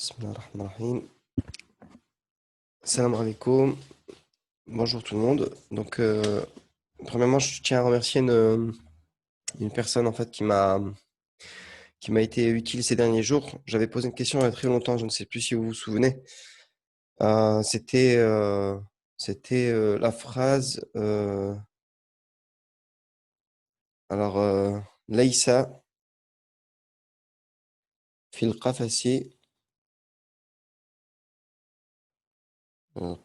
Bismillahirrahmanirrahim. Salam alaikum. Bonjour tout le monde. Donc, premièrement, je tiens à remercier une personne en fait qui m'a été utile ces derniers jours. J'avais posé une question il y a très longtemps, je ne sais plus si vous vous souvenez. Euh, c'était euh, c'était la phrase alors Laïsa fil qafasi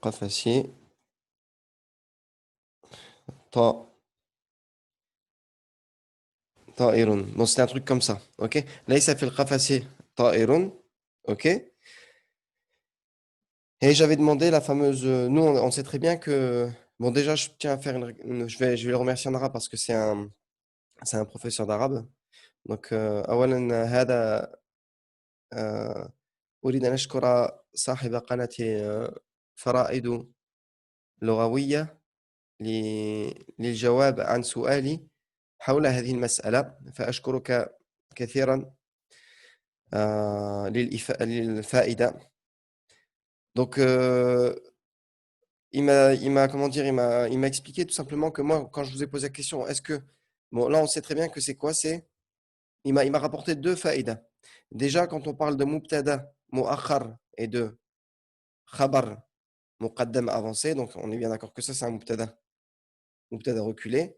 qafasi ta ta'irun. Bon, c'était un truc comme ça, ok? Laïsa fil qafasi ta'irun, ok? Et j'avais demandé la fameuse. Nous, on sait très bien que. Bon, déjà, je tiens à faire je vais le remercier en arabe parce que c'est un professeur d'arabe. Donc, أولاً هذا أريد أن أشكر صاحب قناة فرائد لغوية للجواب عن سؤالي حول هذه المسألة فأشكرك كثيرا للفائدة. Donc, comment dire, il m'a expliqué tout simplement que moi, quand je vous ai posé la question, bon, là, on sait très bien que c'est quoi, il m'a rapporté deux faïdas. Déjà, quand on parle de mubtada, mu'akhar et de khabar, muqaddam avancé, donc on est bien d'accord que ça, c'est un mubtada reculé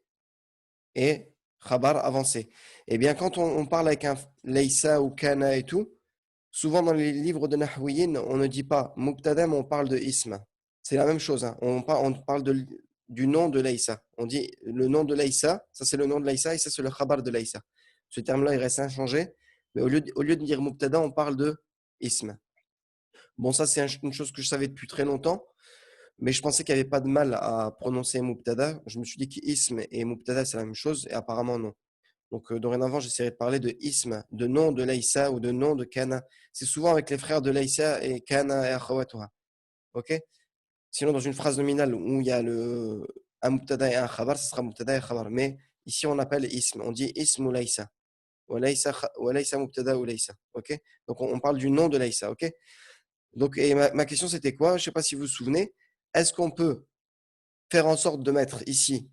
et khabar avancé. Eh bien, quand on parle avec un laysa ou kana et tout, souvent dans les livres de Nahwiyin, on ne dit pas mubtada, mais on parle de ism. C'est la même chose, hein. On parle du nom de Laïssa. On dit le nom de Laïssa, ça c'est le nom de Laïssa et ça c'est le khabar de Laïssa. Ce terme-là, il reste inchangé, mais au lieu de dire mubtada, on parle de ism. Bon, ça c'est une chose que je savais depuis très longtemps, mais je pensais qu'il n'y avait pas de mal à prononcer mubtada. Je me suis dit qu'ism et mubtada c'est la même chose, et apparemment non. Donc, dorénavant, j'essaierai de parler de ism, de nom de Laïssa ou de nom de Kana. C'est souvent avec les frères de Laïssa et Kana et Akhawatuha. Ok? Sinon, dans une phrase nominale où il y a un mubtada et un khabar, ce sera mubtada et khabar. Mais ici, on appelle ism. On dit ism ou Laïssa. Ou Laïssa mubtada ou Laïssa. Ok? Donc, on parle du nom de Laïssa. Ok? Donc, et ma question, c'était quoi? Je ne sais pas si vous vous souvenez. Est-ce qu'on peut faire en sorte de mettre ici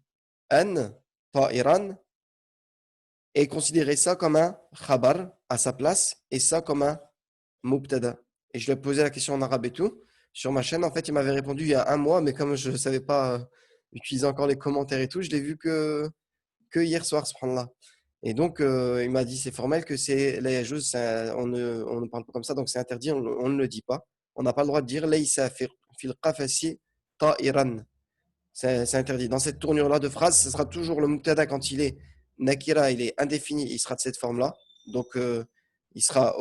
an, ta'iran, et considérer ça comme un khabar à sa place et ça comme un mubtada. Et je lui ai posé la question en arabe et tout. Sur ma chaîne, en fait, il m'avait répondu il y a un mois, mais comme je ne savais pas utiliser encore les commentaires et tout, je l'ai vu que hier soir, subhanallah. Et donc, il m'a dit, c'est formel que c'est la yajouz, on ne parle pas comme ça, donc c'est interdit, on ne le dit pas. On n'a pas le droit de dire laysa fil qafasi ta'iran. C'est interdit. Dans cette tournure-là de phrase, ce sera toujours le mubtada quand il est nakira, il est indéfini, il sera de cette forme-là. Donc, il sera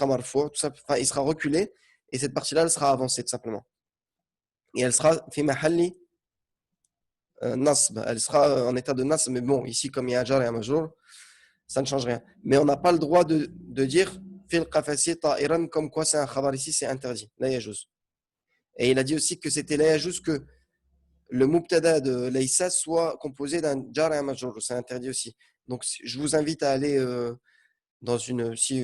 marfou, tout ça, enfin, il sera reculé, et cette partie-là, elle sera avancée, tout simplement. Et elle sera fi mahalli nasb, elle sera en état de nasb, mais bon, ici, comme il y a un jar et un majrur, ça ne change rien. Mais on n'a pas le droit de dire fil qafasi ta'iran, comme quoi c'est un khabar ici, c'est interdit. La yajouz. Et il a dit aussi que c'était la yajouz que le mubtada de Laysa soit composé d'un jar et un majrur. C'est interdit aussi. Donc, je vous invite à aller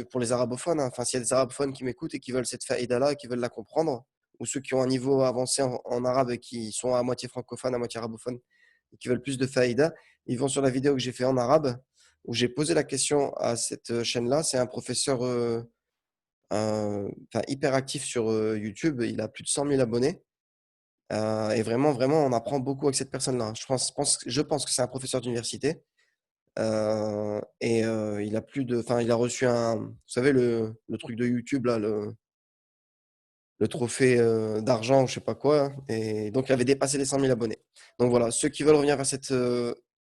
pour les arabophones, hein, enfin, s'il y a des arabophones qui m'écoutent et qui veulent cette faïda-là, qui veulent la comprendre, ou ceux qui ont un niveau avancé en arabe et qui sont à moitié francophones, à moitié arabophones, et qui veulent plus de faïda, ils vont sur la vidéo que j'ai fait en arabe, où j'ai posé la question à cette chaîne-là. C'est un professeur enfin, hyper actif sur YouTube. Il a plus de 100 000 abonnés. Et vraiment, vraiment, on apprend beaucoup avec cette personne-là. Je pense que c'est un professeur d'université. Et il a reçu vous savez, le truc de YouTube, là, le trophée d'argent, je sais pas quoi. Et donc, il avait dépassé les 100 000 abonnés. Donc voilà, ceux qui veulent revenir vers cette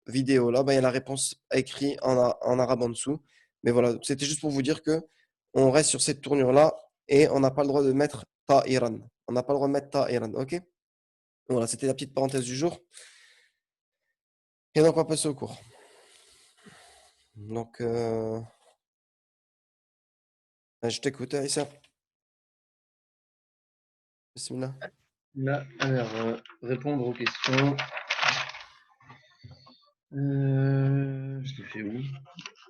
vidéo-là, ben, il y a la réponse écrite en arabe en dessous. Mais voilà, c'était juste pour vous dire que on reste sur cette tournure-là et on n'a pas le droit de mettre ta'iran. On n'a pas le droit de mettre ta'iran, ok? Voilà, c'était la petite parenthèse du jour. Et donc, on va passer au cours. Donc, je t'écoute, Aïssa. Bismillah. Là, alors, répondre aux questions. Je l'ai fait où?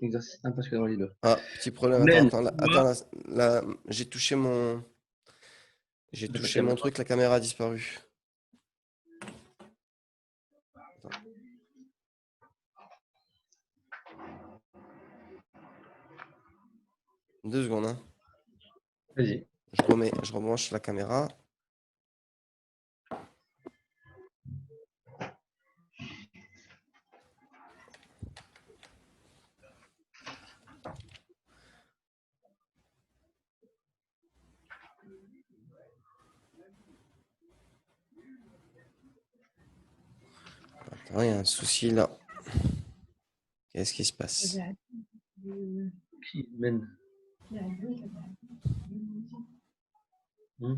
Exercice 1, page 92. Ah, petit problème. Attends, Men attends, huwa, j'ai touché de la mon caméra. truc, la caméra a disparu. Attends. 2 secondes, hein. Vas-y. Je rebranche la caméra. Attends, il y a un souci là. Qu'est-ce qui se passe? Qui men Hmm.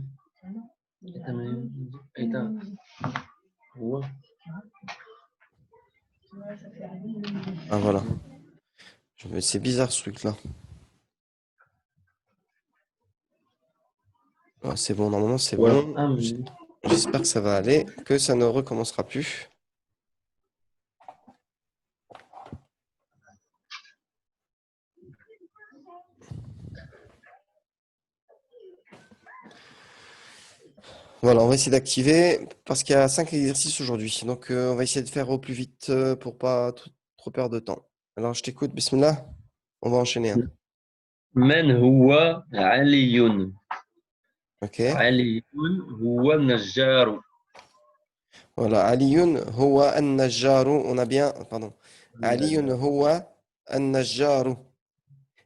Aïta huwa. Ah voilà. C'est bizarre ce truc là. Ah, c'est bon, normalement c'est Ou alors bon. un. J'espère que ça va aller, que ça ne recommencera plus. Voilà, on va essayer d'activer parce qu'il y a 5 exercices aujourd'hui. Donc, on va essayer de faire au plus vite pour pas trop perdre de temps. Alors, je t'écoute, bismillah. On va enchaîner, hein. Men huwa aliyun. Ok. Aliyun huwa najjaru. Voilà. Aliyun huwa an-najjaru. On a bien. Pardon. Aliyun Najjaru. huwa an-najjaru.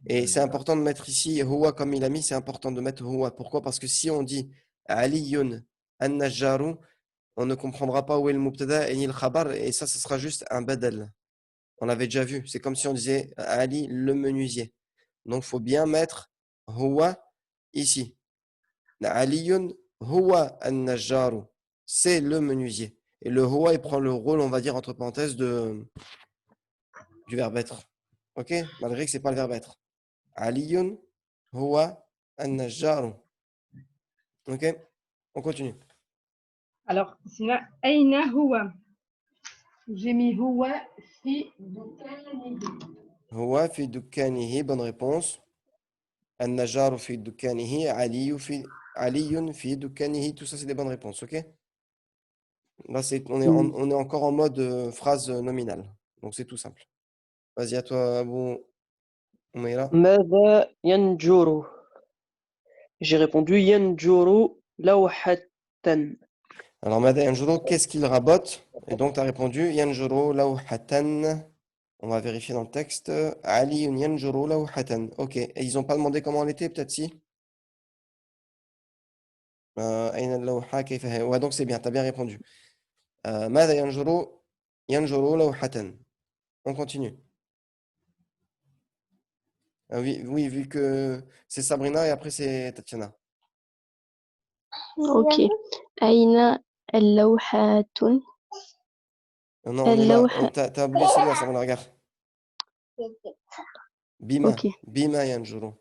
Et c'est important de mettre ici huwa comme il a mis, c'est important de mettre huwa. Pourquoi? Parce que si on dit Aliyun an-najjaru, on ne comprendra pas où est le mubtada et ni le khabar, et ça sera juste un badal. On l'avait déjà vu. C'est comme si on disait Ali le menuisier. Donc, il faut bien mettre huwa ici. Aliyun huwa an-najjaru. C'est le menuisier. Et le huwa, il prend le rôle, on va dire, entre parenthèses, du verbe être. Ok? Malgré que ce n'est pas le verbe être. Aliyun huwa an-najjaru. Ok? On continue. Alors, sinon, Aina Huwa. J'ai mis Huwa fi dukanihi. Huwa fi dukkanihi. Bonne réponse. An-najjaru fi dukkanihi. Aliyun fi dukkanihi. Tout ça, c'est des bonnes réponses. Ok? Là, on est encore en mode phrase nominale. Donc, c'est tout simple. Vas-y, à toi, Abou Umaira. ماذا ينجر؟ J'ai répondu ينجر لوحة. Alors, Mada Yanjuro, qu'est-ce qu'il rabote? Et donc, tu as répondu Yanjuro lawhatan. On va vérifier dans le texte. Ali Yanjuro lawhatan. Ok. Et ils n'ont pas demandé comment elle était, peut-être si? Aina al-lawha, kayfa hiya? Ouais, donc c'est bien, tu as bien répondu. Mada Yanjuro lawhatan. On continue. Oui, oui, vu que c'est Sabrina et après c'est Tatiana. Ok. أين اللوحات؟ Non, on est là. اللوحة. T'as oublié celui-là, Sabrina, regarde. Bima. Ok. Bima Yanjuro.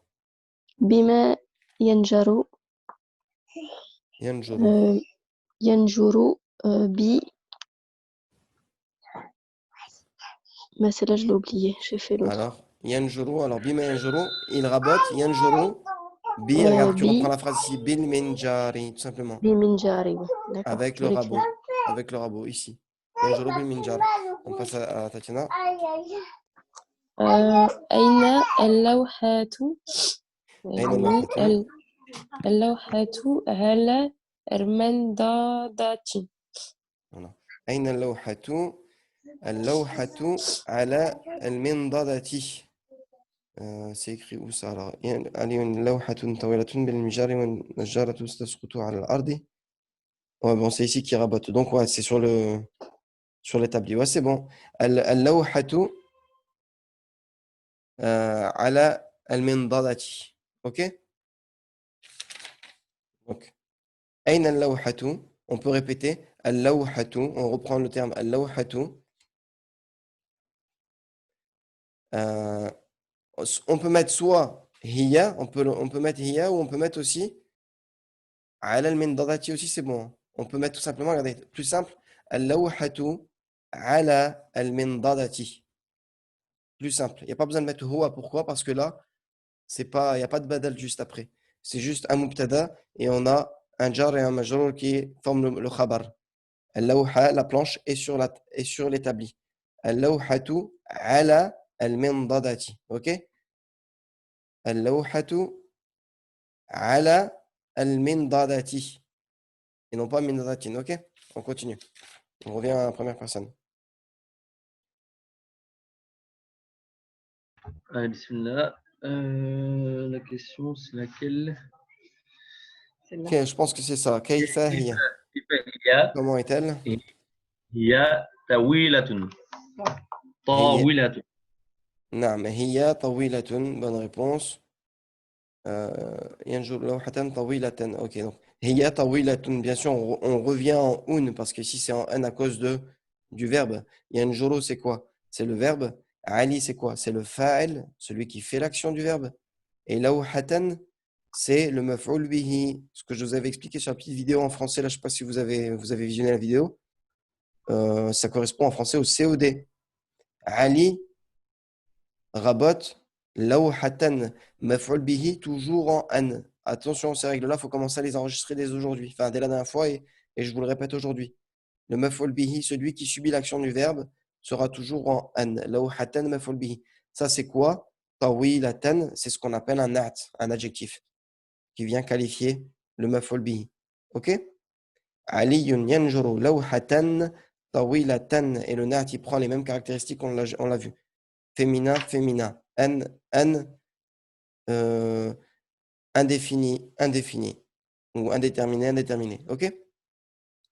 بما ينجر Yanjuro. ينجر ب. Mais celle-là, je l'ai oublié. J'ai fait l'autre. Alors, Yanjuro. Alors, Bima Yanjuro. Il rabote. Yanjuro. Bi, regarde, tu reprends ب la phrase ici. Bil Minjari, tout simplement. بمنجاري. D'accord. Avec Je le vais l'écrire. rabot. Avec le rabot, ici. Yanjuro Bil Minjar. On passe à Tatiana. أين اللوحات؟ أين يعني اللوحة؟ اللوحة على المنضدة. Voilà. أين اللوحة؟ اللوحة على المنضدة. C'est écrit où ça alors? علي لوحة طويلة بالمجار والنجارة تسقط على الأرض. Ouais, bon, c'est ici qui rabote. Donc, ouais, c'est sur l'établi. Ouais, c'est bon. اللوحة على المنضدة. OK? Donc, أين اللوحة? On peut répéter. اللوحة. On reprend le terme اللوحة. On peut mettre soit hiya, on peut mettre hiya ou on peut mettre aussi ala al-mindadati aussi, c'est bon, hein. On peut mettre tout simplement, regardez, plus simple, al-lawhatu ala al-mindadati. Plus simple. Il n'y a pas besoin de mettre huwa. Pourquoi? Parce que là, il n'y a pas de badal juste après. C'est juste un mubtada et on a un jar et un majrur qui forment le khabar. Al-lawha, la planche est sur l'établi. Al-lawhatu ala al-mindadati. OK? Al-lawhatu ala al-mindadati. Et non pas mindadatin. OK? On continue. On revient à la première personne. Allez, bismillah. La question, c'est laquelle? C'est là. OK, je pense que c'est ça. Kayfa hiya. هي Comment est-elle? هي طويلة. طاولة. نعم هي طويلة. Bonne réponse. ينجر لوحة طويلة. Ok, donc هي طويلة. Bien sûr, on revient en un parce que si c'est en un à cause du verbe. ينجر, c'est quoi? C'est le verbe. Ali, c'est quoi? C'est le fa'il, celui qui fait l'action du verbe. Et lawhatan, c'est le maf'ul bihi. Ce que je vous avais expliqué sur la petite vidéo en français, là, je ne sais pas si vous avez visionné la vidéo. Ça correspond en français au COD. Ali, rabot, lawhatan, maf'ul bihi, toujours en an. Attention, ces règles-là, il faut commencer à les enregistrer dès aujourd'hui. Enfin, dès la dernière fois, et je vous le répète aujourd'hui. Le maf'ul bihi, celui qui subit l'action du verbe, sera toujours en an. Lawhatan, maf'ul bihi. Ça, c'est quoi? Tawilatan, c'est ce qu'on appelle un na'at, un adjectif, qui vient qualifier le maf'ul bihi. OK? Aliyun yanjuru lawhatan tawilatan. Et le na'at, il prend les mêmes caractéristiques, on l'a vu. Féminin, féminin. An, indéfini, indéfini. Ou indéterminé, indéterminé. OK?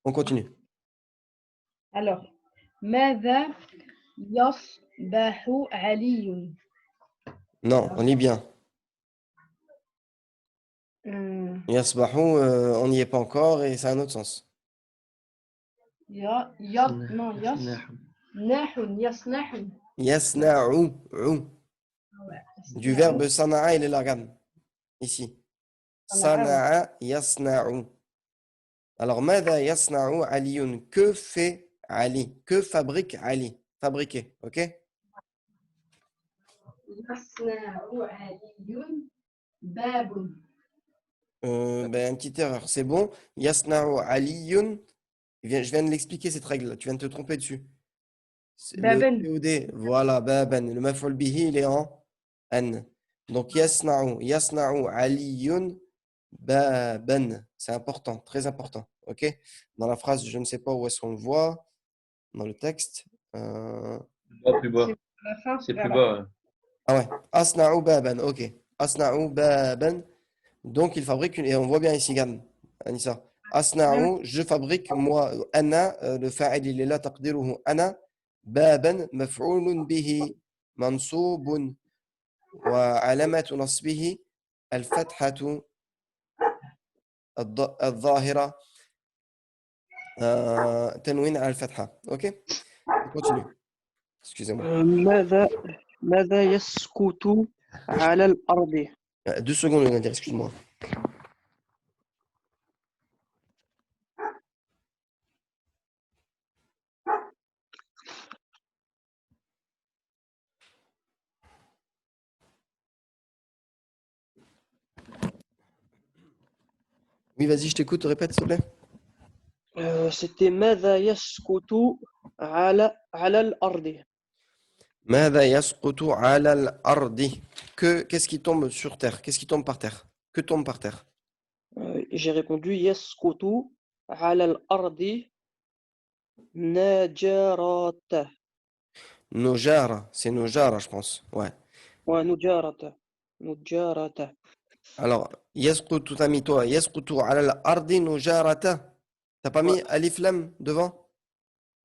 On continue. Alors, ماذا يصبح علي؟ Non, on lit bien. Yasbahu, on n'y est pas encore et c'est un autre sens. non, يصنع. Yasna'u. Du verbe sana'a, il est là, regarde. Ici. Sana'a, yasna'u. Alors, ماذا يصنع علي? Que fait Ali? Que fabrique Ali? Fabriquer, ok? يصنع علي باب. Une petite erreur, c'est bon. Yasna'u aliyun. Je viens de l'expliquer cette règle. Tu viens de te tromper dessus. Le بابا. COD, voilà, baban. Le maf'ul bihi, il est en an. Donc, yasna'u aliyun baban. C'est important, très important. Ok? Dans la phrase, je ne sais pas où est-ce qu'on le voit. Dans le texte. Plus bas. À la fin, C'est plus voilà. bas. Ah ouais. Asna'u baban. Ok. Asna'u baban. Donc, il fabrique une. Et on voit bien ici, regarde, Anissa. Asna'u, je fabrique, moi, ana, le fa'il, il est là, taqdiruhu, ana, baban, maf'ulun bihi, mansoubun, wa alamatu nasbihi, al-fathatu, al-zahira, tanwin al-fatha. Ok? On continue. Excusez-moi. ماذا يسكت على الأرض؟ 2 secondes, Nadir, excuse-moi. Oui, vas-y, je t'écoute, répète, s'il te plaît. C'était ماذا يسكت على الأرض. ماذا يسقط على الأرض? Qu'est-ce qui tombe sur terre? Qu'est-ce qui tombe par terre? Que tombe par terre? J'ai répondu يسكت على الأرض نجارة. Nojara, c'est Nojara, je pense. Ouais. ونجارة. Alors, يسقط, t'as mis toi. يسقط على الأرض نجارة. T'as pas mis Ouais. alif lam devant?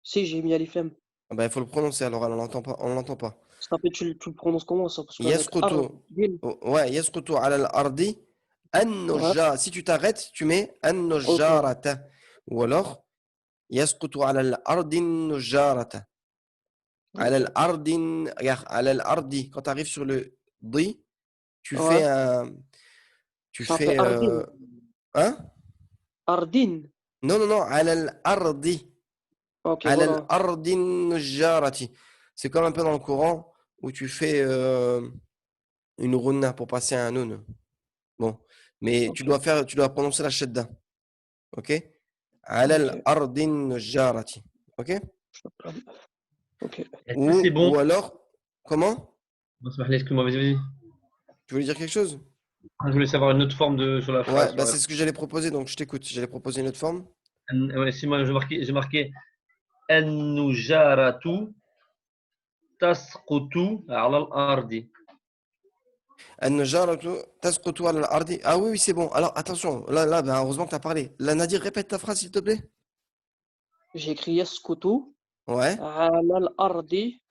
Si, j'ai mis alif lam. Ah ben, il faut le prononcer, alors on l'entend pas. On l'entend pas. Ça s'appelle, tu le prononces comment ça? Parce qu'avec يسقط, Ardil. ouais, يسقط على الأرض النجارة. Si tu t'arrêtes, tu mets النجارة. Ou alors, يسقط على الأرض النجارة. على الأرض, regarde, على الأرض. Quand tu arrives sur le di, tu fais Ouais. un. Tu Ça fait fais. Ardin. Hein? Ardin. Non, non, non, على الأرض. Ok, على voilà. الأرض النجارة. C'est comme un peu dans le Coran, où tu fais une runna pour passer à un nun. Bon, mais tu Ok. dois prononcer la shadda. Ok? على Ok. الأرض النجارة. Ok? Ok. Est-ce que c'est bon? Ou alors, comment? Excuse-moi, vas-y. Tu voulais dire quelque chose? Je voulais savoir une autre forme sur la Ouais, phrase. bah c'est ce que j'allais proposer, donc je t'écoute. J'allais proposer une autre forme. Ouais, si moi j'ai marqué An-nujaratu tasqutu ala al-ardi. النجارة تسقط على الأرض. Ah oui, oui, c'est bon. Alors attention, là, ben, heureusement que tu as parlé. Là, Nadir, répète ta phrase, s'il te plaît. J'ai écrit Yaskutu Ouais. ala al-ardi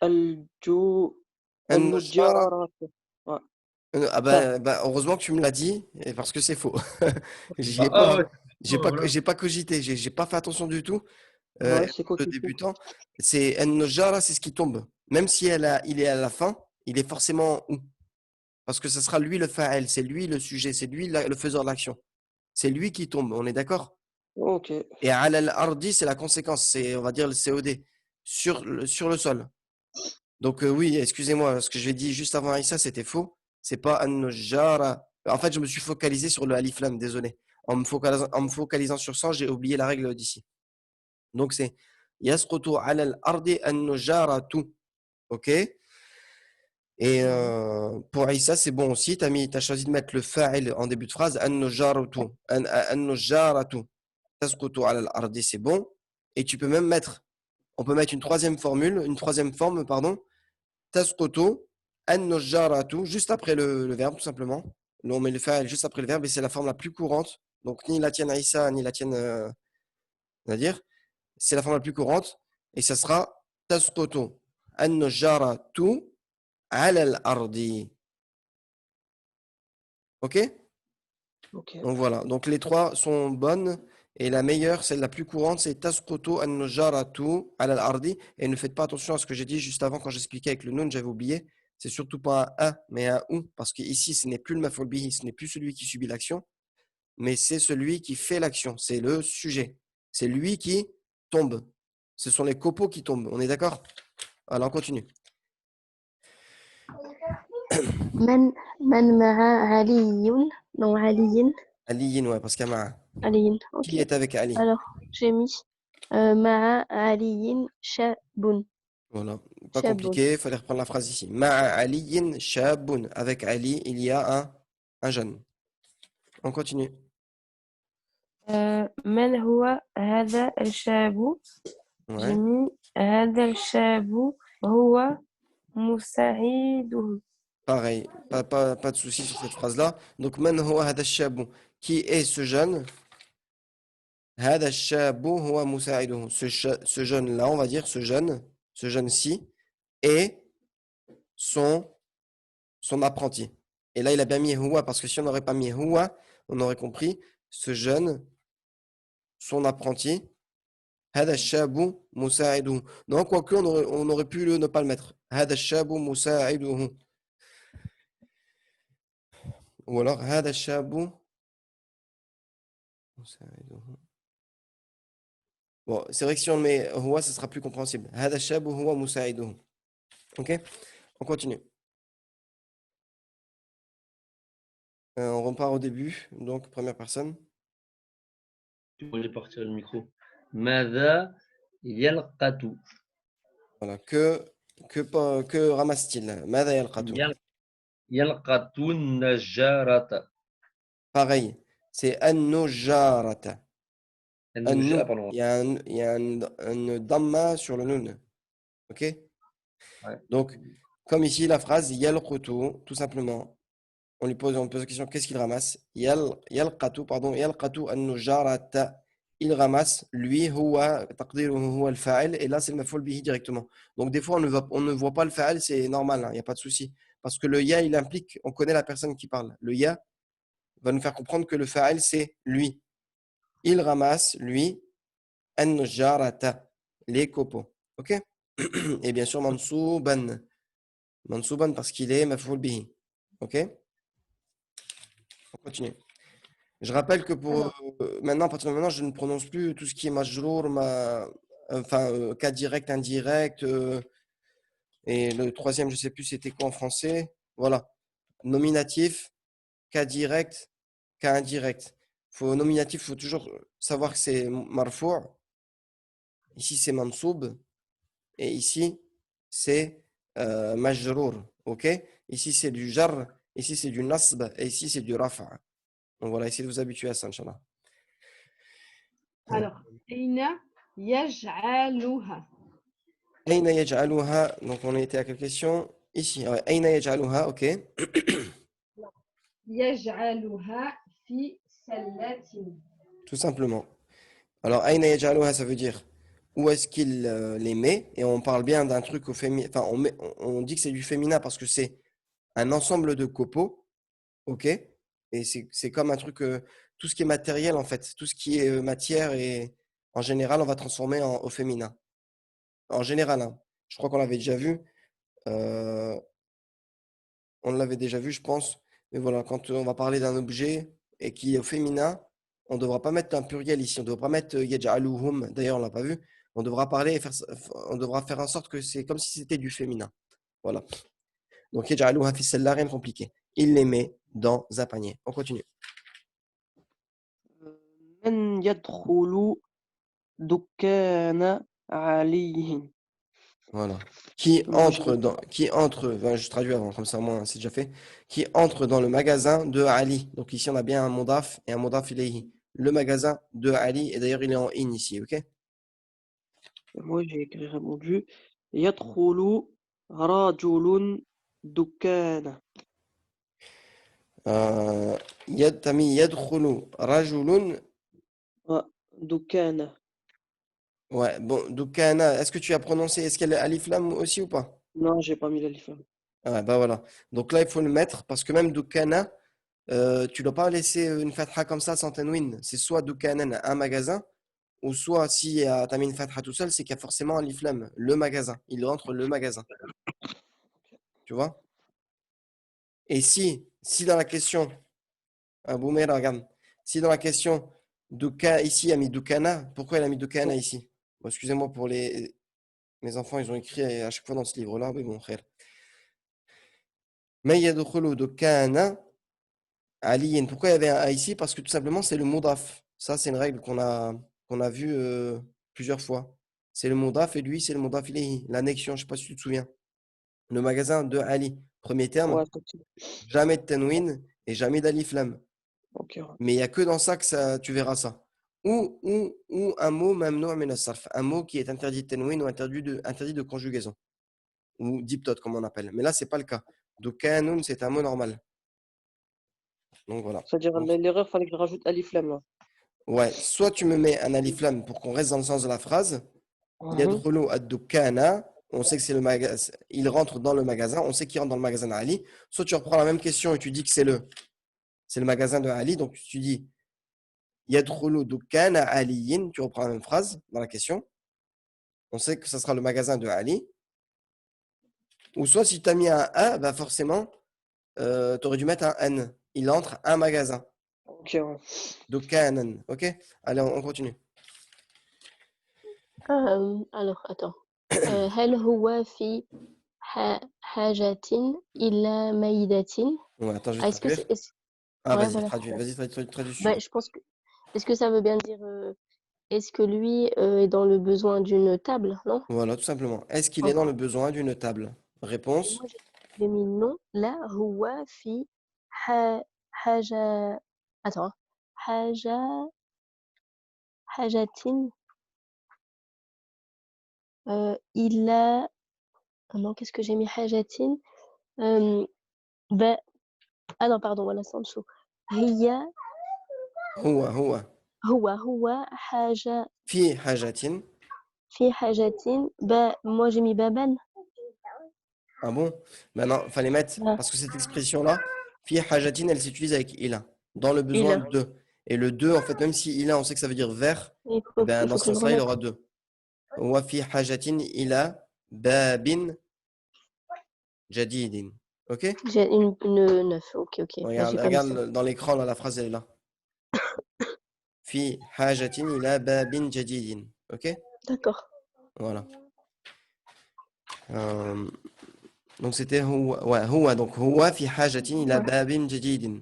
al-ju النجارة. al-nujarat. Ouais. Ah Ta. bah, heureusement que tu me l'as dit, et parce que c'est faux. J'y ai Ah pas, ouais, voilà. j'ai pas cogité, j'ai pas fait attention du tout. Ouais, Et c'est pour quoi le qu'il faut? débutant, c'est النجارة, c'est ce qui tombe. Même si il est à la fin, il est forcément où? Parce que ce sera lui le fa'il, c'est lui le sujet, c'est lui le faiseur de l'action. C'est lui qui tombe, on est d'accord? Ok. Et ala al-ardi, c'est la conséquence, c'est, on va dire, le COD, sur le sol. Donc oui, excusez-moi, ce que j'ai dit juste avant Aïssa, c'était faux. C'est pas an-nujara. En fait, je me suis focalisé sur le alif lam, désolé. En me focalisant sur ça, j'ai oublié la règle d'ici. Donc c'est yasqutu ala al-ardi an-nujaratu. OK? Et pour Aïssa, c'est bon aussi. T'as choisi de mettre le fa'il en début de phrase. An-nujaratu. An-nujaratu. Tasqutu ala al-ardi, c'est bon. Et tu peux même mettre, on peut mettre une troisième forme, pardon. Tasqutu an-nujaratu, juste après le verbe, tout simplement. Là, on met le fa'il juste après le verbe et c'est la forme la plus courante. Donc, ni la tienne Aïssa, ni la tienne Nadir. C'est la forme la plus courante. Et ça sera tasqutu an-nujaratu ala al-ardi. OK? Ok. Donc voilà. Donc les trois sont bonnes. Et la meilleure, celle la plus courante, c'est tasqutu an-nujaratu ala al-ardi. Et ne faites pas attention à ce que j'ai dit juste avant quand j'expliquais avec le nun, j'avais oublié. C'est surtout pas un a, mais un ou. Parce qu'ici, ce n'est plus le maf'ul bihi, ce n'est plus celui qui subit l'action, mais c'est celui qui fait l'action. C'est le sujet. C'est lui qui tombe. Ce sont les copeaux qui tombent. On est d'accord? Alors on continue. من مع علي. Non, علي. Ali, ouais, parce qu'il y a Ma'a. علي. Ok. Qui est avec Ali? Alors, j'ai mis مع علي شاب. Voilà, pas شاب. compliqué, il fallait reprendre la phrase ici. Ma'a aliyin shabun. Avec Ali, il y a un jeune. On continue. من هو هذا الشاب؟ Ouais, جميل. هذا الشاب هو مساعده. pareil, pas de souci sur cette phrase-là. Donc, man huwa hada shabu. Qui est ce jeune? Hada shabu huwa musa'iduhu. Ce jeune-là, on va dire, ce jeune-ci, est son apprenti. Et là, il a bien mis huwa, parce que si on n'aurait pas mis huwa, on aurait compris ce jeune, son apprenti. هذا الشاب مساعده. Non, quoique on aurait pu ne pas le mettre. هذا الشاب مساعده. Ou alors هذا الشاب مساعده. Bon, c'est vrai que si on le met huwa, ce sera plus compréhensible. هذا الشاب هو مساعده. Ok? On continue. On repart au début. Donc, première personne. Moi, j'ai parti le micro. Mada yalqatu. Voilà. Que ramasse-t-il? ماذا يلقط? Yalqatu najarata. Pareil. C'est النجارة. Pardon. Il y a un damma sur le nun. Ok? Ouais. Donc, comme ici, la phrase yalqutu, tout simplement, on pose la question, qu'est-ce qu'il ramasse? Yalqatu, pardon, yalqatu an-nujarata. Il ramasse, lui, huwa, taqdiruhu huwa al-fa'il, et là, c'est le maf'ul bihi directement. Donc, des fois, on ne voit pas le fa'il, c'est normal, il n'y a pas de souci. Parce que le ya, il implique, on connaît la personne qui parle. Le ya va nous faire comprendre que le fa'il, c'est lui. Il ramasse, lui, an-nujarata, les copeaux. Ok? Et bien sûr, mansouban. Mansouban parce qu'il est maf'ul bihi. Ok? On continue. Je rappelle que pour maintenant, à partir de maintenant, je ne prononce plus tout ce qui est majrour, enfin, cas direct, indirect, Et le troisième, je sais plus c'était quoi en français. Voilà. Nominatif, cas direct, cas indirect. Nominatif, il faut toujours savoir que c'est marfou'. Ici, c'est mansoub. Et ici, c'est majrour. OK? Ici, c'est du jar. Ici, c'est du nasb. Et ici, c'est du rafa'. Donc voilà, essayez de vous habituer à ça, Inch'Allah. Alors, Aina yaj'aluha. Aina yaj'aluha. Donc on était à quelle question? Ici. Ouais. Aina yaj'aluha. OK. Yaj'aluha fi sallatin. Tout simplement. Alors, Aina yaj'aluha, ça veut dire où est-ce qu'il les met? Et on parle bien d'un truc au féminin. Enfin, on dit que c'est du féminin parce que c'est un ensemble de copeaux. OK? Et c'est comme un truc, tout ce qui est matériel, en fait. Tout ce qui est matière, et en général, on va transformer au féminin. En général, hein. Je crois qu'on l'avait déjà vu. euh, on l'avait déjà vu, je pense. Mais voilà, quand on va parler d'un objet et qui est au féminin, on ne devra pas mettre un pluriel ici. On ne devra pas mettre yaj'aluhum. D'ailleurs, on ne l'a pas vu. On devra parler et on devra faire en sorte que c'est comme si c'était du féminin. Voilà. Donc, yaj'aluha fi salla, rien de compliqué. Il les met dans un panier. On continue. من يدخل دكان علي. Voilà. Moi, j'ai pas. Qui entre, enfin, je traduis avant, comme ça, moi, c'est déjà fait. Qui entre dans le magasin de Ali. Donc ici, on a bien un modaf et un modaf ilayhi. Le magasin de Ali, et d'ailleurs, il est en in ici, ok? Moi, j'ai répondu يدخل رجل دكان. T'as mis yadkhulu rajulun. Ah, دكان. Ouais, bon, dukana, est-ce que tu as prononcé, est-ce qu'elle est alif lam aussi ou pas? Non, j'ai pas mis l'alif. Ah ouais, bah voilà. Donc là, il faut le mettre parce que même dukana, tu ne dois pas laisser une fatha comme ça sans tanwin. C'est soit dukanan, un magasin, ou soit si tu as mis une fatha tout seul, c'est qu'il y a forcément un alif lam, le magasin. Il entre le magasin. Tu vois? Et si dans la question, Boumaira, regarde, si dans la question, ici, il a mis dukana, pourquoi il a mis dukana ici? Bon, excusez-moi pour mes enfants, ils ont écrit à chaque fois dans ce livre-là, mais bon, frère. Mais yadkhulu dukana aliyin. Pourquoi il y avait un A ici? Parce que tout simplement, c'est le mudaf. Ça, c'est une règle qu'on a vue plusieurs fois. C'est le mudaf et lui, c'est le mudaf ilayhi. L'annexion, je ne sais pas si tu te souviens. Le magasin de Ali. Premier terme, Ouais, jamais de tanwin et jamais d'alif lam. ok. Ouais. Mais il n'y a que dans ça que tu verras ça. Ou un mot mamnou' min as-sarf. Un mot qui est interdit de tanwin ou interdit de conjugaison. Ou diptote, comme on appelle. Mais là, ce n'est pas le cas. Donc, kanun, c'est un mot normal. Donc, voilà. C'est-à-dire, Donc, l'erreur, fallait que je rajoute alif lam là. ouais, soit tu me mets un alif lam pour qu'on reste dans le sens de la phrase. Yadkhulu ad-dukkana, on sait que c'est le magasin, il rentre dans le magasin, on sait qu'il rentre dans le magasin d'Ali. Soit tu reprends la même question et tu dis que c'est le magasin de Ali, donc tu dis Yadkhulu dukkana aliyin, tu reprends la même phrase dans la question. On sait que ce sera le magasin de Ali. Ou soit si tu as mis un A, bah forcément, tu aurais dû mettre un N. Il entre un magasin. Ok, ouais. Dukkanan, ok? Allez, on continue. Alors, attends. هل هو في حاجة إلى ميدة؟ Ouais, attends, je vais Est-ce que traduire. c'est... Ah, Ouais, vas-y, voilà. traduis, vas-y, traduis ce Ben, sujet. je pense que... Est-ce que ça veut bien dire... est-ce que lui est dans le besoin d'une table, non? Voilà, tout simplement. Est-ce qu'il est Ok. dans le besoin d'une table? Et moi, Réponse. j'ai mis non. Là, هو في حاجة... Attends. حاجة... حاجة إلى... Ah non, qu'est-ce que j'ai mis حاجة ben... Ah non, pardon, voilà, c'est en dessous. هي هو هو حاجة في حاجة. في حاجة moi j'ai mis baban. Ah bon? Maintenant, il fallait mettre, Ah, parce que cette expression-là, fi hajatin, elle s'utilise avec ila, dans le il besoin a. de. Et le de, en fait, même si ila, on sait que ça veut dire vers, Il eh faut, ben, il dans faut ce que je le sens-là, il remette. aura deux. Wa fi hajatin ila babin jadidin. Ok? J'ai une 9. Ok, ok. Là, Regarde, j'ai pas mis ça. regarde dans l'écran, là, la phrase, elle est là. Fi hajatin ila babin jadidin. Ok? D'accord. Voilà. Euh, Donc c'était huwa. Ouais, huwa. Donc huwa fi hajatin ila babin jadidin.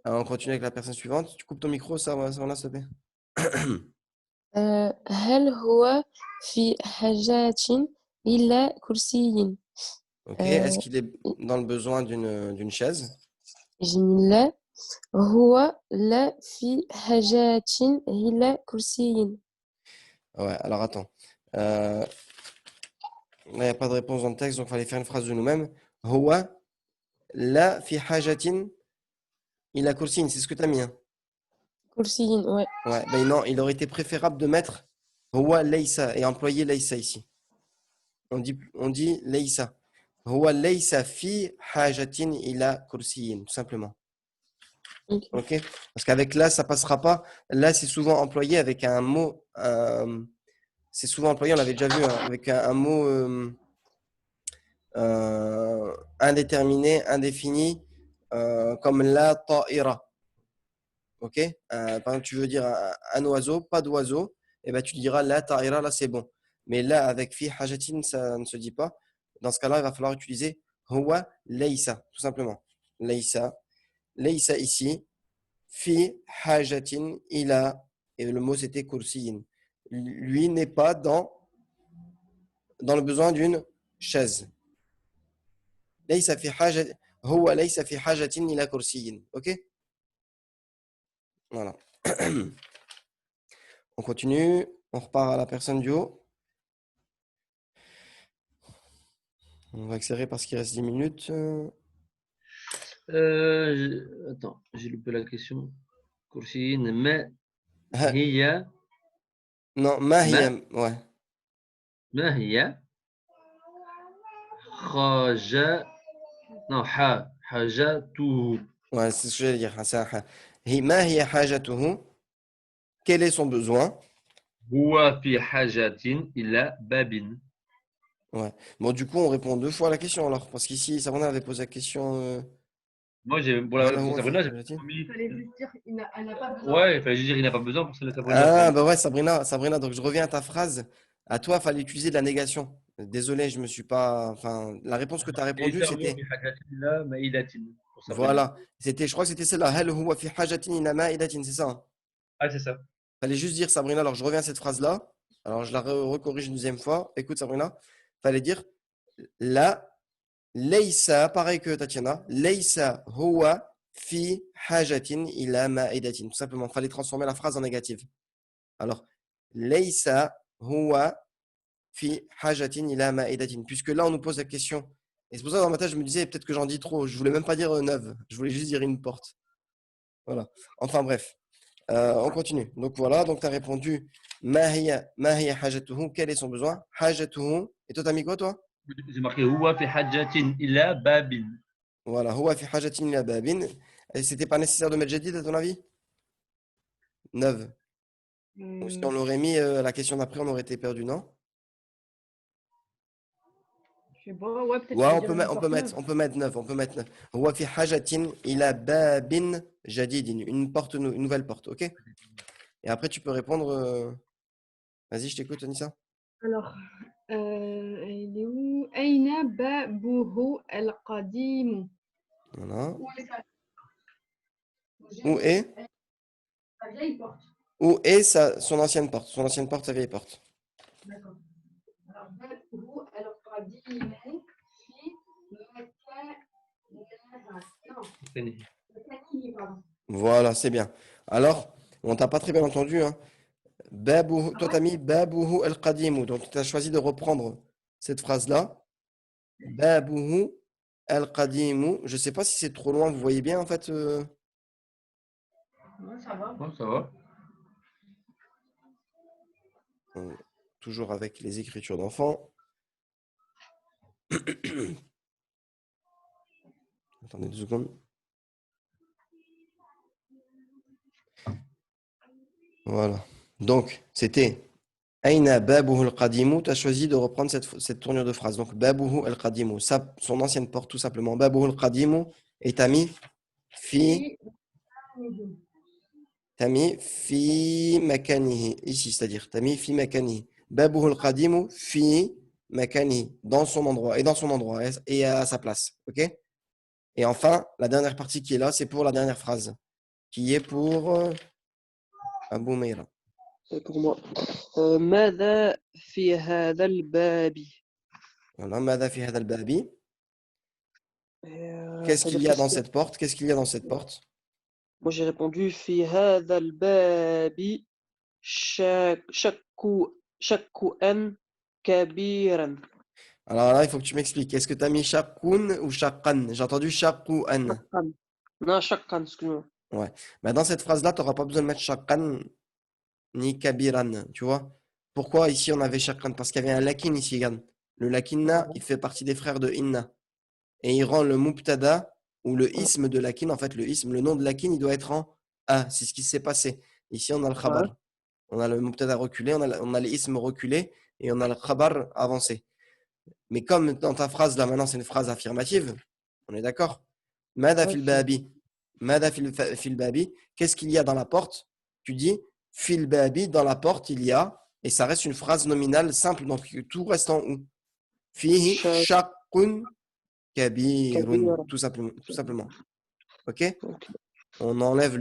Alors on continue avec la personne suivante. Tu coupes ton micro, ça va, s'il te plaît. هل هو في حاجات إلى كرسي Ok. Est-ce qu'il est dans le besoin d'une chaise? جميل هو لا في حاجات إلى كرسي Ouais, alors attends. Là, il n'y a pas de réponse dans le texte, donc il fallait faire une phrase de nous-mêmes. Huwa la fi hajatin ila kursin. C'est ce que tu as mis, hein? كرسي ouais. Ouais, ben non, il aurait été préférable de mettre Huwa laysa et employer laysa ici. On dit laysa. Huwa laysa fi hajatin ila kursiyin, tout simplement. Ok. Ok? Parce qu'avec là, ça passera pas. Là, c'est souvent employé avec un mot. C'est souvent employé, on l'avait déjà vu, hein, avec un mot indéterminé, indéfini, comme la ta'ira. Ok? Par exemple, tu veux dire un oiseau, pas d'oiseau, et ben tu diras la ta'ira, là c'est bon. Mais là, avec fi hajatin, ça ne se dit pas. Dans ce cas-là, il va falloir utiliser huwa laysa, tout simplement. Laysa. Laysa ici. Fi hajatin ila. Et le mot c'était kursiyin. Lui n'est pas dans le besoin d'une chaise. Laysa fi hajatin. Huwa laysa fi hajatin ila kursiyin. Ok? Voilà. On continue. On repart à la personne du haut. On va accélérer parce qu'il reste 10 minutes. Attends, j'ai loupé la question. كرسيين ما هي Non, mahiyam. Ouais. ما هي حاجة non حاجته Ouais, c'est ce que j'allais dire. C'est un ha. Ma hiya hajatuhu. Quel est son besoin? هو في حاجة إلى باب. Ouais. Bon, du coup, on répond deux fois à la question alors. Parce qu'ici, Sabrina avait posé la question. Moi, pour Sabrina, j'ai Il fallait juste dire elle n'a pas besoin. Ouais, il fallait juste dire il n'a pas besoin pour ça, Sabrina. Ah, bah ouais, Sabrina, donc je reviens à ta phrase. À toi, il fallait utiliser de la négation. Désolé, je me suis pas. Enfin, la réponse que tu as répondu, c'était. في حاجة إلى مائدة pour Sabrina. Voilà. C'était, je crois que c'était celle-là. Hal huwa fi hajatin ila ma'idatin, c'est ça, hein? Ah, c'est ça. Fallait juste dire, Sabrina, alors je reviens à cette phrase-là. Alors je la recorrige une deuxième fois. Écoute, Sabrina, fallait dire la laysa, pareil que Tatiana, laysa huwa fi hajatin ila ma'idatin. Tout simplement, fallait transformer la phrase en négative. Alors, laysa huwa fi hajatin ila ma'idatin. Puisque là, on nous pose la question. Et c'est pour ça que dans ma tête, je me disais, peut-être que j'en dis trop. Je voulais même pas dire neuve. Je voulais juste dire une porte. Voilà. Enfin bref. On continue. Donc voilà, donc tu as répondu mahiya hajatuhu, quel est son besoin? Hajatuhu. Et toi, t'as mis quoi, toi? J'ai marqué هو في حاجة إلى باب. Voilà, huwa fi hajatin ila babin. Et c'était pas nécessaire de mettre jadid, à ton avis? Neuve. Ou si on l'aurait mis la question d'après, on aurait été perdu, non? Je sais pas, ouais, peut-être. Ouais, je on vais peut, dire on peut mettre neuf, on peut mettre neuf. Huwa fi hajatin ila babin jadidin. Une porte, une nouvelle porte, ok? Et après, tu peux répondre. Vas-y, je t'écoute, Anissa. Alors, il est où? Aina babuhu al-qadim. Voilà. Où Où est? sa vieille porte. Où est son ancienne porte? Son ancienne porte, sa vieille porte. D'accord. Alors, babuhu al-qadim fi makanihi, pardon. Voilà, c'est bien. Alors, on t'a pas très bien entendu, hein. Babuhu, toi, tu as mis Babuhu al-Qadimu. Donc, tu as choisi de reprendre cette phrase-là. Babuhu al-Qadimu. Je ne sais pas si c'est trop loin, vous voyez bien en fait. Ouais, ça va. Ouais, ça va. Toujours avec les écritures d'enfants. Attendez 2 secondes. Voilà. Donc, c'était Aina Babuhu al-Qadimu. Tu as choisi de reprendre cette tournure de phrase. Donc, Babuhu al-Qadimu. Son ancienne porte, tout simplement. Babuhu al-Qadimu. Et tu as mis Fi. T'as mis fi makanihi, ici, c'est-à-dire, t'as mis fi makanihi. Babuhu al-qadimu fi makani, dans son endroit, et à sa place. OK? Et enfin, la dernière partie qui est là, c'est pour la dernière phrase, qui est pour Abou Meira. C'est pour moi. ماذا في هذا الباب؟ Voilà, ماذا في هذا الباب. Qu'est-ce Ça veut qu'il dire y a qu'est-ce dans qu'il y a? cette porte? Qu'est-ce qu'il y a dans cette porte? Moi, j'ai répondu في هذا الباب شكوًا كبيرا. Alors là, il faut que tu m'expliques. Est-ce que tu as mis shakun ou shakkan? J'ai entendu shakouan. شقًا. Non, شقًا, excuse-moi. Ouais. Bah, dans cette phrase-là, tu n'auras pas besoin de mettre shakkan ni kabiran. Tu vois? Pourquoi ici on avait shakkan? Parce qu'il y avait un lakin ici, regarde. Le lakinna, il fait partie des frères de inna. Et il rend le mubtada ou le ism de lakin, en fait, le ism, le nom de lakin, il doit être en a. C'est ce qui s'est passé. Ici, on a le khabar. On a le mubtada reculé, on a l'ism reculé et on a le khabar avancé. Mais comme dans ta phrase là maintenant c'est une phrase affirmative, on est d'accord? Mada fil babi. Mada fil babi. Qu'est-ce qu'il y a dans la porte? Tu dis fil babi, dans la porte il y a, et ça reste une phrase nominale simple, donc tout reste en ou. Fihi shaqqun kabirun. كبيرا. Tout simplement. Ok? Ok. On enlève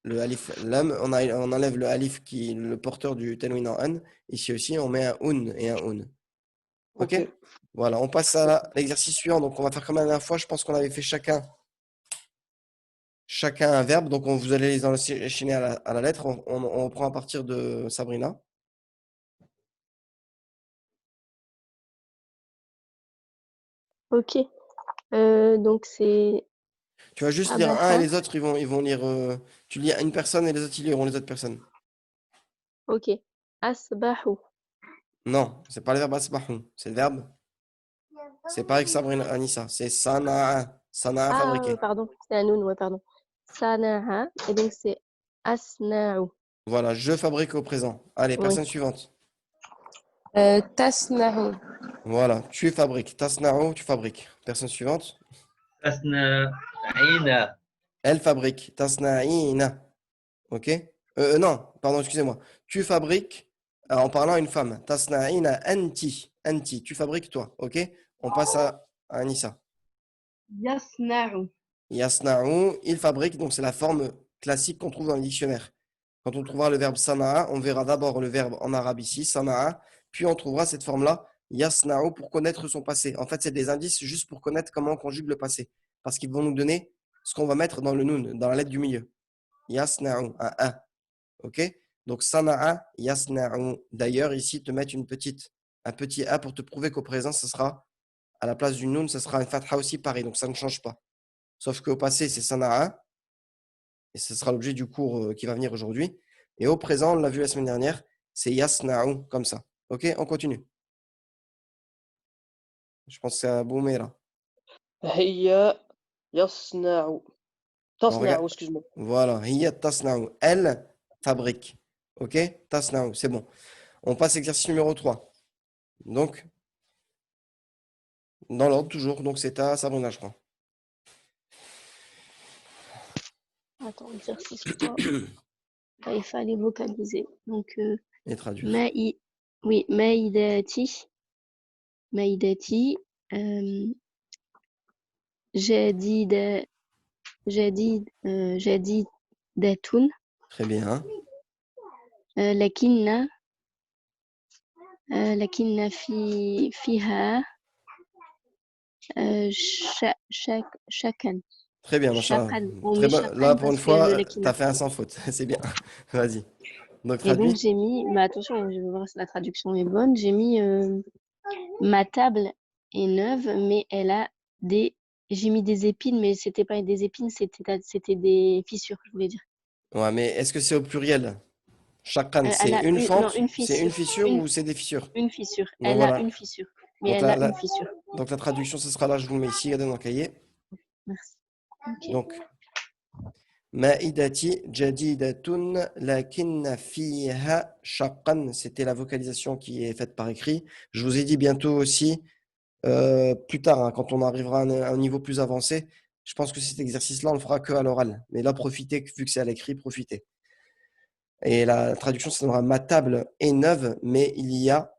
le alif lam, on enlève le alif qui est le porteur du tanwin en an. Ici aussi, on met un un et un un. Ok? Ok. Voilà, on passe à l'exercice suivant. Donc, on va faire comme la dernière fois. Je pense qu'on avait fait chacun un verbe. Donc, vous allez les enchaîner à la lettre. On reprend à partir de Sabrina. Ok. Donc c'est Tu vas juste lire un et abaha. les autres, ils vont lire. Tu lis une personne et les autres, ils liront les autres personnes. Ok. Asbahu. Non, c'est pas le verbe asbahu. C'est le verbe. C'est pas avec Sabrina Anissa. C'est sana'a. Sana'a fabriquer. Pardon. C'est un noun, ouais, pardon. Sanaha. Et donc c'est asna'u. Voilà, je fabrique au présent. Allez, Oui. personne suivante. تصنع. Voilà, tu fabriques. Tasna'u, tu fabriques. Personne suivante. تصنعين. Elle fabrique. Tasna'ina. Ok? Non, pardon, excusez-moi. Tu fabriques, en parlant à une femme. Tasna'ina anti. Anti. Tu fabriques toi. Ok? On passe à Anissa. يصنع. Yasna'u, il fabrique. Donc, c'est la forme classique qu'on trouve dans le dictionnaire. Quand on trouvera le verbe sana'a, on verra d'abord le verbe en arabe ici, sana'a, puis on trouvera cette forme-là, yasna'u, pour connaître son passé. En fait, c'est des indices juste pour connaître comment on conjugue le passé. Parce qu'ils vont nous donner ce qu'on va mettre dans le nun, dans la lettre du milieu. Yasna'u, un A. Ok? Donc, sana'a, yasna'u. D'ailleurs, ici, te mettre un petit A pour te prouver qu'au présent, ce sera, à la place du nun, ce sera un fatha aussi pareil. Donc, ça ne change pas. Sauf qu'au passé, c'est sana'a. Et ce sera l'objet du cours qui va venir aujourd'hui. Et au présent, on l'a vu la semaine dernière, c'est yasna'u, comme ça. Ok, on continue. Je pense que c'est à Boumeira. هي يصنع. On تصنع, regarde. excuse-moi. Voilà, hiya tasna'u. Elle fabrique. Ok, tasna'u, c'est bon. On passe à l'exercice numéro 3. Donc, dans l'ordre toujours. Donc, c'est à Sabrina, je crois. Attends, exercice 3. Il fallait vocaliser. Donc, Et traduire. oui, maïdati. Maïdati. Jadidatun. Très bien. Lakinna fiha shakan. Très bien, machallah. Shakan. On Très met bon. Là, shakan pour une parce qu'il y a le fois, tu lakinna. as fait un sans faute. C'est bien. Vas-y. Donc, Et donc traduit. j'ai mis, mais attention, je vais voir si la traduction est bonne. J'ai mis ma table est neuve, mais elle a j'ai mis des épines, mais c'était pas des épines, c'était des fissures, je voulais dire. Ouais, mais est-ce que c'est au pluriel? Chacun, Elle c'est a une non, fente, une c'est une fissure. fissure ou c'est des fissures? Une fissure. Donc Elle a voilà. une fissure. Mais Donc elle a une fissure. donc la traduction, ce sera là, je vous le mets ici, regardez dans le cahier. Merci. Ok. Donc, Ma'idati jadidatun lakinna fiha shaqqan. C'était la vocalisation qui est faite par écrit. Je vous ai dit bientôt aussi, plus tard, hein, quand on arrivera à un niveau plus avancé, je pense que cet exercice-là, on le fera que à l'oral. Mais là, profitez, vu que c'est à l'écrit, profitez. Et la traduction, ça donnera ma table est neuve, mais il y a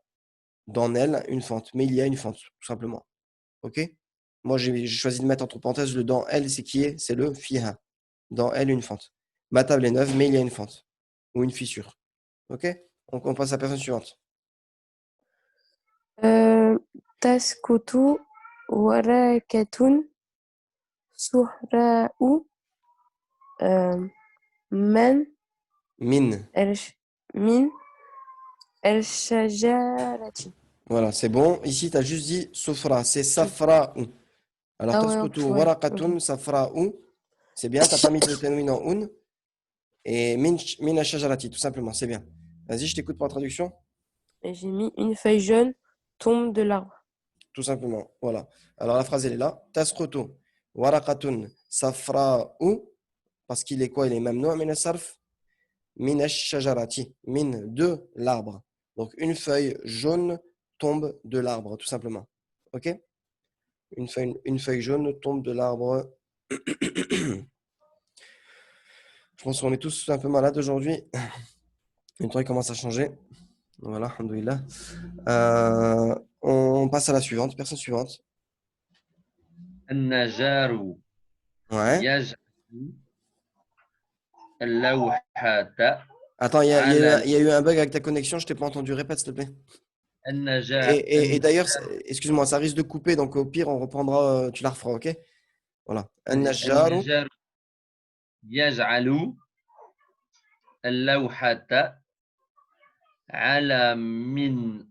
dans elle une fente. Mais il y a une fente, tout simplement. OK? Moi, j'ai choisi de mettre entre parenthèses le dans elle, c'est qui est? C'est le fiha. Dans elle, une fente. Ma table est neuve, mais il y a une fente. Ou une fissure. OK? Donc, on passe à la personne suivante. تسكت ورقة صحراء من Min. من الشجرة. Voilà, c'est bon. Ici, tu as juste dit sofra. C'est safra ou. Alors, Ah ouais, taskutu ouais, waraqatun safra ou. C'est bien, tu n'as pas mis le tanwin en un. Et min ash-shajarati, tout simplement. C'est bien. Vas-y, je t'écoute pour la traduction. Et j'ai mis une feuille jaune tombe de l'arbre. Tout simplement. Voilà. Alors, la phrase, elle est là. Taskutu waraqatun safra ou. Parce qu'il est quoi? Il est mamnou min as-sarf. Min ash-shajarati. Min de l'arbre. Donc, une feuille jaune tombe de l'arbre, tout simplement. OK? Une feuille jaune tombe de l'arbre. Je pense qu'on est tous un peu malades aujourd'hui. Le temps il commence à changer. Voilà, alhamdoulilah. On passe à la suivante, personne suivante. النجار Ouais. يجعل اللوحة Attends, il y على a eu un bug avec ta connexion, je t'ai pas entendu. Répète, s'il te plaît. النجار Et d'ailleurs, excuse-moi, ça risque de couper, donc au pire, on reprendra, tu la referas, ok? Voilà. النجار النجار يجعل اللوحة على من